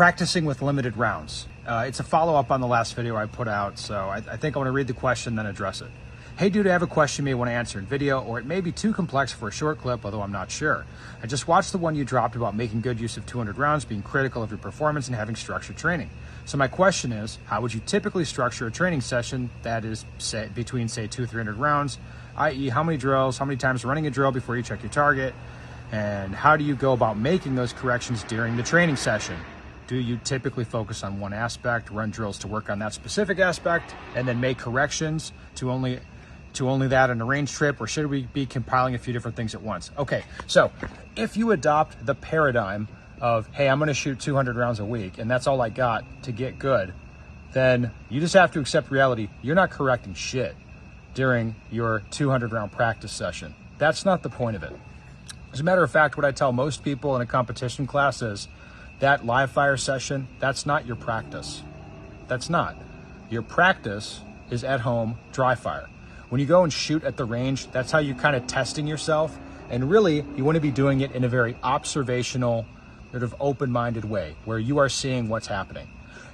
practicing with limited rounds. It's a follow-up on the last video I put out, so I think I want to read the question, then address it. Hey dude, I have a question you may want to answer in video, or it may be too complex for a short clip, although I'm not sure. I just watched the one you dropped about making good use of 200 rounds, being critical of your performance, and having structured training. So my question is, how would you typically structure a training session that is between, say, 200-300 rounds, i.e. how many drills, how many times running a drill before you check your target, and how do you go about making those corrections during the training session? Do you typically focus on one aspect, run drills to work on that specific aspect, and then make corrections to only that in a range trip, or should we be compiling a few different things at once? Okay, so if you adopt the paradigm of, hey, I'm gonna shoot 200 rounds a week and that's all I got to get good, then you just have to accept reality. You're not correcting shit during your 200 round practice session. That's not the point of it. As a matter of fact, what I tell most people in a competition class is that live fire session, that's not your practice. That's not. Your practice is at home dry fire. When you go and shoot at the range, that's how you're kind of testing yourself. And really, you want to be doing it in a very observational, sort of open-minded way, where you are seeing what's happening.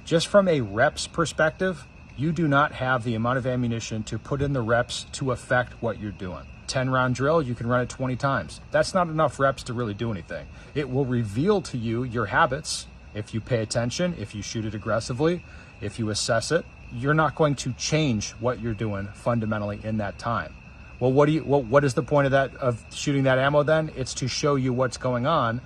Just from a reps perspective, you do not have the amount of ammunition to put in the reps to affect what you're doing. 10-round drill, you can run it 20 times. That's not enough reps to really do anything. It will reveal to you your habits if you pay attention, if you shoot it aggressively, if you assess it. You're not going to change what you're doing fundamentally in that time. Well, what is the point of that, of shooting that ammo then? It's to show you what's going on,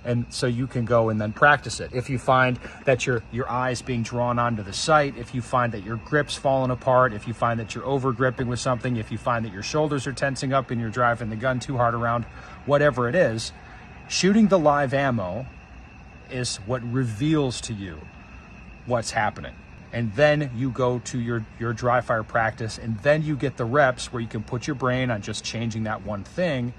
and so you can go and then practice it. If you find that your eyes being drawn onto the sight, if you find that your grip's falling apart, if you find that you're over gripping with something, if you find that your shoulders are tensing up and you're driving the gun too hard around, whatever it is, shooting the live ammo is what reveals to you what's happening. And then you go to your dry fire practice, and then you get the reps where you can put your brain on just changing that one thing,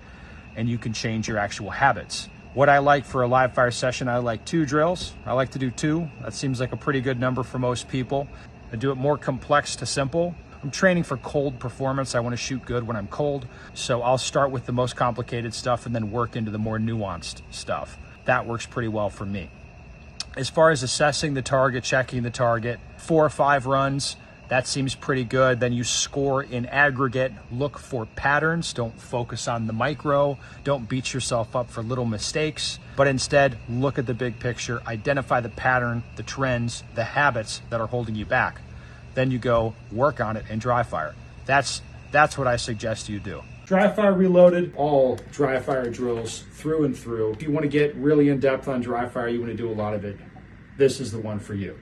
and you can change your actual habits. What I like for a live fire session, I like 2 drills. I like to do 2. That seems like a pretty good number for most people. I do it more complex to simple. I'm training for cold performance. I want to shoot good when I'm cold. So I'll start with the most complicated stuff and then work into the more nuanced stuff. That works pretty well for me. As far as assessing the target, checking the target, 4 or 5 runs, that seems pretty good. Then you score in aggregate, look for patterns. Don't focus on the micro. Don't beat yourself up for little mistakes, but instead look at the big picture, identify the pattern, the trends, the habits that are holding you back. Then you go work on it and dry fire. That's what I suggest you do. Dry fire reloaded, all dry fire drills through and through. If you want to get really in depth on dry fire, you want to do a lot of it, this is the one for you.